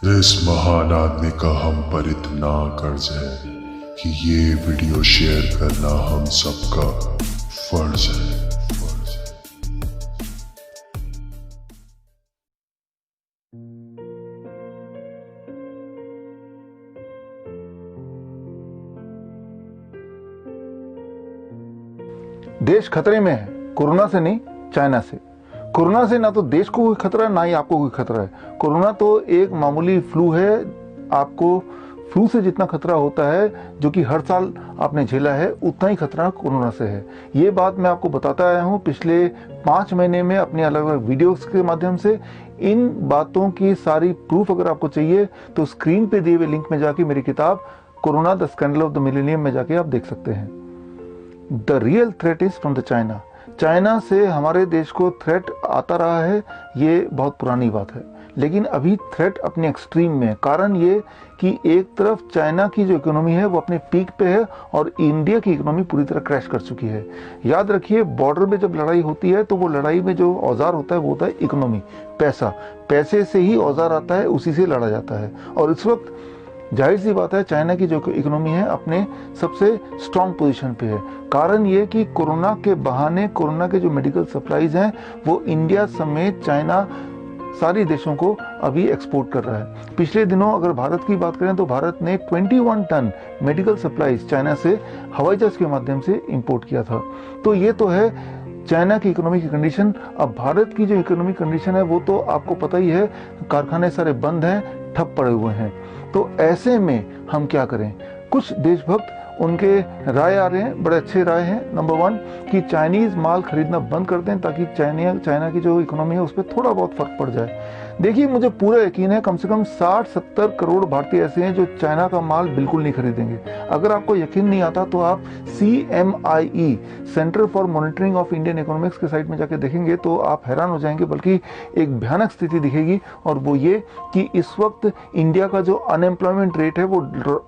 इस महान आदमी का हम पर इतना कर्ज है कि ये वीडियो शेयर करना हम सबका फर्ज है। देश खतरे में है, कोरोना से नहीं, चाइना से। कोरोना से ना तो देश को कोई खतरा है, ना ही आपको कोई खतरा है। कोरोना तो एक मामूली फ्लू है। आपको फ्लू से जितना खतरा होता है, जो कि हर साल आपने झेला है, उतना ही खतरा कोरोना से है। ये बात मैं आपको बताता आया हूँ पिछले 5 महीने में अपने अलग अलग वीडियोस के माध्यम से। इन बातों की सारी प्रूफ अगर आपको चाहिए तो स्क्रीन पे दिए हुए लिंक में जाके मेरी किताब corona the scandal of the millennium में जाके आप देख सकते हैं। The real threat is from the China. China से हमारे देश को थ्रेट आता रहा है, ये बहुत पुरानी बात है, लेकिन अभी थ्रेट अपने एक्सट्रीम में है। कारण ये कि एक तरफ चाइना की जो इकोनॉमी है वो अपने पीक पे है और इंडिया की इकोनॉमी पूरी तरह क्रैश कर चुकी है। याद रखिए, बॉर्डर में जब लड़ाई होती है तो वो लड़ाई में जो औजार होता है वो होता है इकोनॉमी, पैसा। पैसे से ही औजार आता है, उसी से लड़ा जाता है। और इस वक्त जाहिर सी बात है, चाइना की जो इकोनॉमी है अपने सबसे स्ट्रांग पोजीशन पे है। कारण ये कि कोरोना के बहाने कोरोना के जो मेडिकल सप्लाईज हैं वो इंडिया समेत चाइना सारी देशों को अभी एक्सपोर्ट कर रहा है। पिछले दिनों अगर भारत की बात करें तो भारत ने 21 टन मेडिकल सप्लाईज चाइना से हवाई जहाज के माध्यम से इंपोर्ट किया था। तो ये तो है चाइना की इकोनॉमी की कंडीशन। अब भारत की जो इकोनॉमिक कंडीशन है वो तो आपको पता ही है, कारखाने सारे बंद हैं, ठप पड़े हुए हैं। तो ऐसे में हम क्या करें? कुछ देशभक्त उनके राय आ रहे हैं, बड़े अच्छे राय हैं। नंबर 1 कि चाइनीज माल खरीदना बंद कर दें ताकि चाइना की जो इकोनॉमी है उस पर थोड़ा बहुत फर्क पड़ जाए। देखिए, मुझे पूरा यकीन है कम से कम 60-70 करोड़ भारतीय ऐसे हैं जो चाइना का माल बिल्कुल नहीं खरीदेंगे। अगर आपको यकीन नहीं आता तो आप CMIE centre for monitoring of Indian economics के साइट में जाके देखेंगे तो आप हैरान हो जाएंगे, बल्कि एक भयानक स्थिति दिखेगी। और वो ये कि इस वक्त इंडिया का जो अनएम्प्लॉयमेंट रेट है वो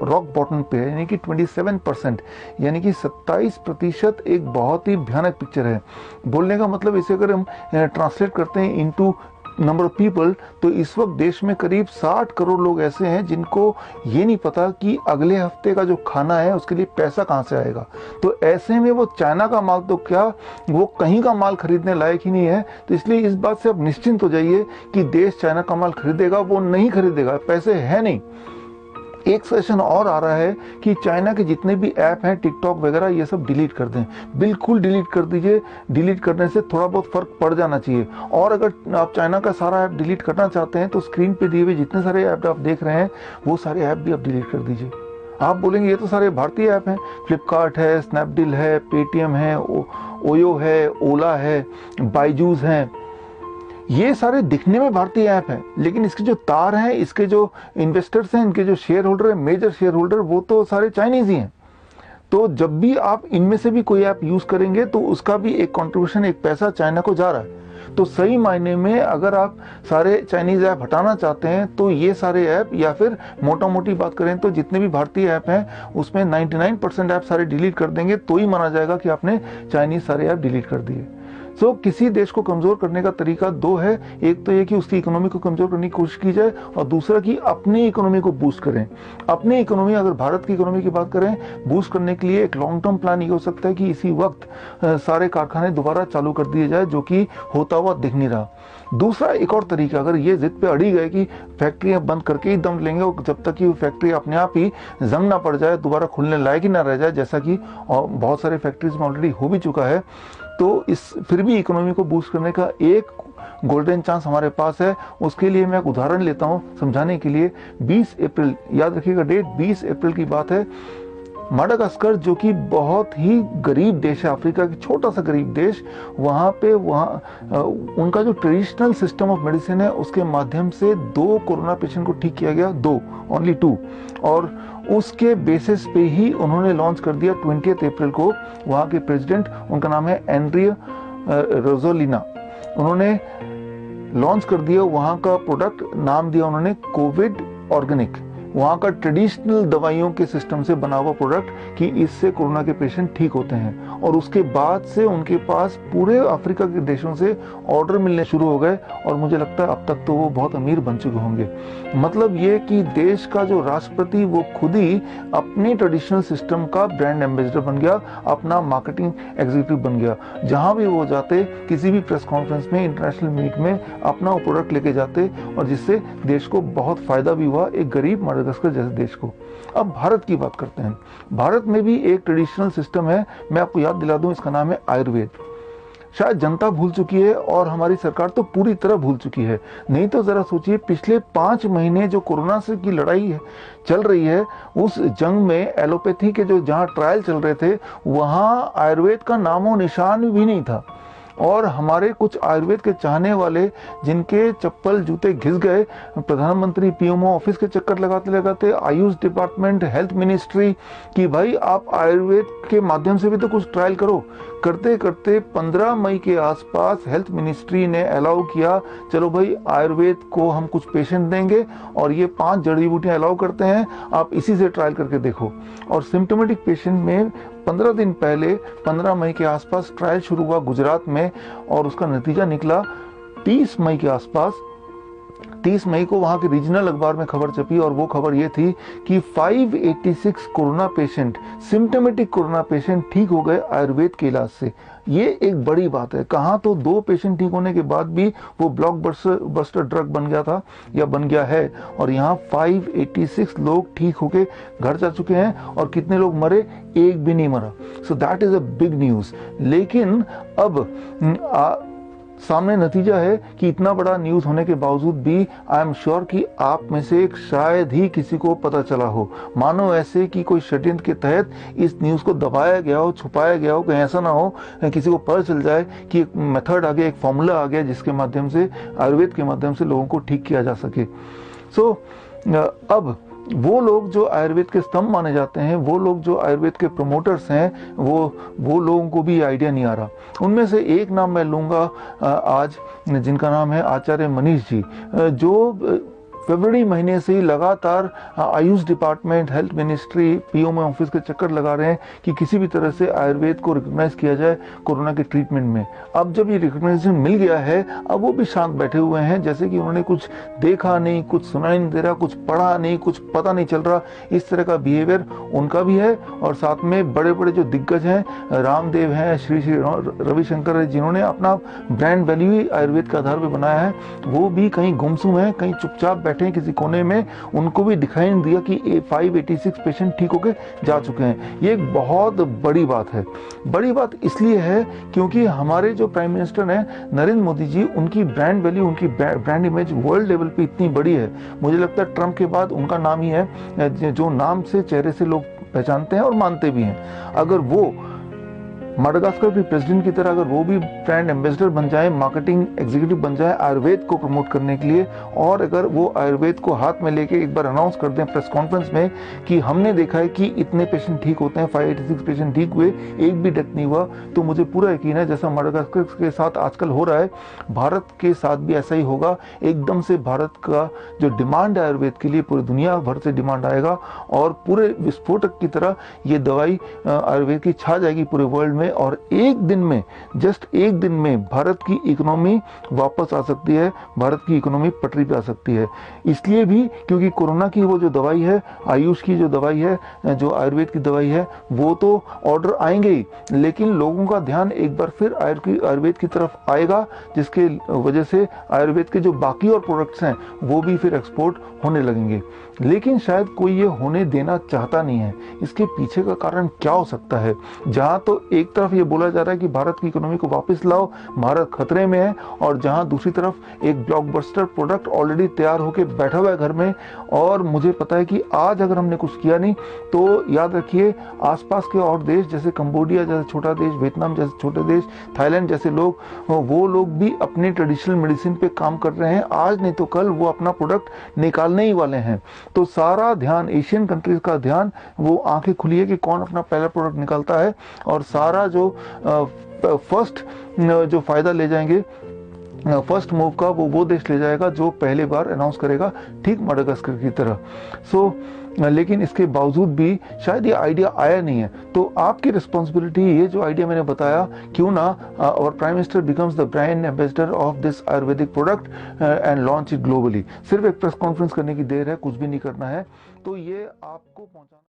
रॉक बॉटम पे है, यानी कि 27%, यानी कि 27%। एक बहुत ही भयानक पिक्चर है। बोलने का मतलब इसे अगर हम ट्रांसलेट करते हैं इनटू नंबर ऑफ पीपल, तो इस वक्त देश में करीब 60 करोड़ लोग ऐसे हैं जिनको ये नहीं पता कि अगले हफ्ते का जो खाना है उसके लिए पैसा कहाँ से आएगा। तो ऐसे में वो चाइना का माल तो क्या, वो कहीं का माल खरीदने लायक ही नहीं है। तो इसलिए इस बात से आप निश्चिंत हो जाइए कि देश चाइना का माल खरीदेगा, वो नहीं खरीदेगा, पैसे है नहीं। एक सजेशन और आ रहा है कि चाइना के जितने भी ऐप हैं, टिकटॉक वगैरह, ये सब डिलीट कर दें। बिल्कुल डिलीट कर दीजिए। डिलीट करने से थोड़ा बहुत फर्क पड़ जाना चाहिए। और अगर आप चाइना का सारा ऐप डिलीट करना चाहते हैं तो स्क्रीन पे दिए हुए जितने सारे ऐप आप देख रहे हैं वो सारे ऐप भी आप डिलीट कर दीजिए। आप बोलेंगे ये तो सारे भारतीय ऐप हैं, फ्लिपकार्ट है, स्नैपडील है, पेटीएम है, ओयो है, ओला है, बाइजूस हैं, ये सारे दिखने में भारतीय ऐप हैं, लेकिन इसके जो तार हैं, इसके जो इन्वेस्टर्स हैं, इनके जो शेयर होल्डर हैं, मेजर शेयर होल्डर, वो तो सारे चाइनीज ही हैं। तो जब भी आप इनमें से भी कोई ऐप यूज करेंगे तो उसका भी एक कंट्रीब्यूशन, एक पैसा चाइना को जा रहा है। तो सही मायने में अगर आप सारे चाइनीज ऐप हटाना चाहते हैं तो ये सारे ऐप, या फिर मोटा मोटी बात करें तो जितने भी भारतीय ऐप हैं उसमें 99% ऐप सारे डिलीट कर देंगे तो ही माना जाएगा कि आपने चाइनीज सारे ऐप डिलीट कर दिए। तो किसी देश को कमजोर करने का तरीका 2 है। एक तो ये कि उसकी इकोनॉमी को कमजोर करने की कोशिश की जाए, और दूसरा कि अपनी इकोनॉमी को बूस्ट करें। अपनी इकोनॉमी, अगर भारत की इकोनॉमी की बात करें, बूस्ट करने के लिए एक लॉन्ग टर्म प्लान ये हो सकता है कि इसी वक्त सारे कारखाने दोबारा चालू कर दिए जाए, जो कि होता हुआ दिख नहीं रहा। दूसरा एक और तरीका, अगर ये जिद पे अड़ी गए कि फैक्ट्रियां बंद करके ही दम लेंगे और जब तक कि वो फैक्ट्री अपने आप ही जंग ना पड़ जाए, दोबारा खुलने लायक ही ना रह जाए, जैसा कि बहुत सारे फैक्ट्रीज में ऑलरेडी हो भी चुका है, तो इस फिर भी इकोनॉमी को बूस्ट करने का एक गोल्डन चांस हमारे पास है। उसके लिए मैं एक उदाहरण लेता हूं समझाने के लिए। 20 अप्रैल, याद रखिएगा डेट, 20 अप्रैल की बात है। माडागास्कर, जो कि बहुत ही गरीब देश है, अफ्रीका की छोटा सा गरीब देश, वहाँ उनका जो ट्रेडिशनल सिस्टम ऑफ मेडिसिन है उसके माध्यम से 2 कोरोना पेशेंट को ठीक किया गया, 2, ओनली 2। और उसके बेसिस पे ही उन्होंने लॉन्च कर दिया 20 अप्रैल को। वहाँ के प्रेसिडेंट, उनका नाम है एंड्रिया रोजोलिना, उन्होंने लॉन्च कर दिया वहाँ का प्रोडक्ट, नाम दिया उन्होंने कोविड ऑर्गेनिक। वहाँ का ट्रेडिशनल दवाइयों के सिस्टम से बना हुआ प्रोडक्ट कि इससे कोरोना के पेशेंट ठीक होते हैं। और उसके बाद से उनके पास पूरे अफ्रीका के देशों से ऑर्डर मिलने शुरू हो गए और मुझे लगता है अब तक तो वो बहुत अमीर बन चुके होंगे। मतलब ये कि देश का जो राष्ट्रपति वो खुद ही अपने ट्रेडिशनल सिस्टम का ब्रांड एम्बेसडर बन गया, अपना मार्केटिंग एग्जीक्यूटिव बन गया। जहाँ भी वो जाते, किसी भी प्रेस कॉन्फ्रेंस में, इंटरनेशनल मीट में अपना वो प्रोडक्ट लेके जाते और जिससे देश को बहुत फायदा भी हुआ, एक गरीब माडागास्कर जैसे देश को। अब भारत की बात करते हैं। भारत में भी एक ट्रेडिशनल सिस्टम है, मैं आपको याद दिला दूं, इसका नाम है आयुर्वेद। शायद जनता भूल चुकी है और हमारी सरकार तो पूरी तरह भूल चुकी है। नहीं तो जरा सोचिए, पिछले 5 महीने जो कोरोना से की लड़ाई है चल रही है, उस जंग में एलोपैथी के जो जहां ट्रायल चल रहे थे वहां आयुर्वेद का नामो निशान भी नहीं था। और हमारे कुछ आयुर्वेद के चाहने वाले, जिनके चप्पल जूते घिस गए, प्रधानमंत्री पीएमओ ऑफिस के चक्कर लगाते लगाते, आयुष डिपार्टमेंट, हेल्थ मिनिस्ट्री, कि भाई आप आयुर्वेद के माध्यम से भी तो कुछ ट्रायल करो। करते करते 15 मई के आसपास हेल्थ मिनिस्ट्री ने अलाउ किया, चलो भाई आयुर्वेद को हम कुछ पेशेंट देंगे और ये 5 जड़ी बूटियां अलाउ करते हैं, आप इसी से ट्रायल करके देखो। और सिम्टोमेटिक पेशेंट में 15 दिन पहले 15 मई के आसपास ट्रायल शुरू हुआ गुजरात में और उसका नतीजा निकला 30 मई के आसपास। 30 मई को वहां के रीजनल अखबार में खबर छपी और वो खबर ये थी कि 586 corona patient, symptomatic corona patient ठीक हो गए आयुर्वेद के इलाज से। ये एक बड़ी बात है। कहाँ तो 2 पेशेंट ठीक होने के बाद भी वो ब्लॉकबस्टर ड्रग बन गया था या बन गया है, और यहाँ 586 लोग ठीक होके घर जा चुके हैं। और कितने लोग मरे? एक भी नहीं मरा। So that is a big news. लेकिन अब सामने नतीजा है कि इतना बड़ा न्यूज होने के बावजूद भी आई एम श्योर कि आप में से शायद ही किसी को पता चला हो, मानो ऐसे कि कोई षड्यंत्र के तहत इस न्यूज को दबाया गया हो, छुपाया गया हो। कहीं ऐसा ना हो किसी को पता चल जाए कि एक मेथड आ गया, एक फॉर्मूला आ गया जिसके माध्यम से, आयुर्वेद के माध्यम से लोगों को ठीक किया जा सके। सो अब वो लोग जो आयुर्वेद के स्तंभ माने जाते हैं, वो लोग जो आयुर्वेद के प्रमोटर्स हैं, वो लोगों को भी आइडिया नहीं आ रहा। उनमें से एक नाम मैं लूँगा आज, जिनका नाम है आचार्य मनीष जी, जो फरवरी महीने से ही लगातार Ayush department, health ministry, PMO office के चक्कर लगा रहे हैं कि किसी भी तरह से आयुर्वेद को रिकॉग्नाइज किया जाए कोरोना के ट्रीटमेंट में। अब जब ये रिकॉग्नाइजेशन मिल गया है, अब वो भी शांत बैठे हुए हैं, जैसे कि उन्होंने कुछ देखा नहीं, कुछ सुनाई नहीं दे रहा, कुछ पढ़ा नहीं, कुछ पता नहीं चल रहा। इस तरह का बिहेवियर उनका भी है। और साथ में बड़े बड़े जो दिग्गज हैं, रामदेव हैं, श्री रविशंकर है, जिन्होंने अपना ब्रांड वैल्यू ही आयुर्वेद के आधार पर बनाया है, वो भी कहीं गुमसुम है, कहीं चुपचाप बैठे हैं किसी कोने में। उनको भी दिखाई नहीं दिया कि 586 पेशेंट ठीक होके जा चुके हैं। ये एक बहुत बड़ी बात है। बड़ी बात इसलिए है क्योंकि हमारे जो प्राइम मिनिस्टर हैं नरेंद्र मोदी जी, उनकी ब्रांड वैल्यू, उनकी ब्रांड इमेज वर्ल्ड लेवल पे इतनी बड़ी है। मुझे लगता है ट्रंप के बाद उनका नाम ही है जो नाम से, चेहरे से लोग पहचानते हैं और मानते भी हैं। अगर वो माडागास्कर भी प्रेसिडेंट की तरह अगर वो भी ब्रांड एम्बेसडर बन जाए, मार्केटिंग एग्जीक्यूटिव बन जाए आयुर्वेद को प्रमोट करने के लिए, और अगर वो आयुर्वेद को हाथ में लेके एक बार अनाउंस कर दें प्रेस कॉन्फ्रेंस में कि हमने देखा है कि इतने पेशेंट ठीक होते हैं, 586 पेशेंट ठीक हुए, एक भी डेथ नहीं हुआ, तो मुझे पूरा यकीन है जैसा माडागास्कर के साथ आजकल हो रहा है, भारत के साथ भी ऐसा ही होगा। एकदम से भारत का जो डिमांड है आयुर्वेद के लिए, पूरी दुनिया भर से डिमांड आएगा और पूरे विस्फोटक की तरह ये दवाई आयुर्वेद की छा जाएगी पूरे वर्ल्ड में। और एक दिन में, जस्ट एक दिन में भारत की इकोनॉमी वापस आ सकती है, भारत की इकोनॉमी पटरी पे आ सकती है। इसलिए भी क्योंकि कोरोना की वो जो दवाई है, आयुष की जो दवाई है, जो आयुर्वेद की दवाई है, वो तो ऑर्डर आएंगे ही, लेकिन लोगों का ध्यान एक बार फिर आयुर्वेद की तरफ आएगा, जिसके वजह से आयुर्वेद के जो बाकी और प्रोडक्ट्स हैं वो भी फिर एक्सपोर्ट होने लगेंगे। लेकिन शायद कोई ये होने देना चाहता नहीं है। इसके पीछे का कारण क्या हो सकता है? जहां तो एक तरफ ये बोला जा रहा है कि भारत की इकोनॉमी को वापस लाओ, भारत खतरे में है, और जहां दूसरी तरफ एक ब्लॉकबस्टर प्रोडक्ट ऑलरेडी तैयार होकर बैठा हुआ है घर में। और मुझे पता है कि आज अगर हमने कुछ किया नहीं तो याद रखिए आसपास के और देश, जैसे कंबोडिया जैसे छोटा देश, वियतनाम जैसे छोटे देश, थाईलैंड जैसे लोग, वो लोग भी अपनी ट्रेडिशनल मेडिसिन पे काम कर रहे हैं। आज नहीं तो कल वो अपना प्रोडक्ट निकालने ही वाले हैं। तो सारा ध्यान, एशियन कंट्रीज का ध्यान, वो आंखें खुली है कि कौन अपना पहला प्रोडक्ट निकालता है, और सारा जो फर्स्ट जो फायदा ले जाएंगे फर्स्ट मूव का वो देश ले जाएगा जो पहली बार अनाउंस करेगा, ठीक मडागास्कर की तरह। लेकिन इसके बावजूद भी शायद ये आइडिया आया नहीं है। तो आपकी रिस्पॉन्सिबिलिटी, ये जो आइडिया मैंने बताया, क्यों ना और prime minister becomes the brand ambassador of this Ayurvedic product and launch it globally. सिर्फ एक प्रेस कॉन्फ्रेंस करने की देर है, कुछ भी नहीं करना है। तो ये आपको पहुंचाना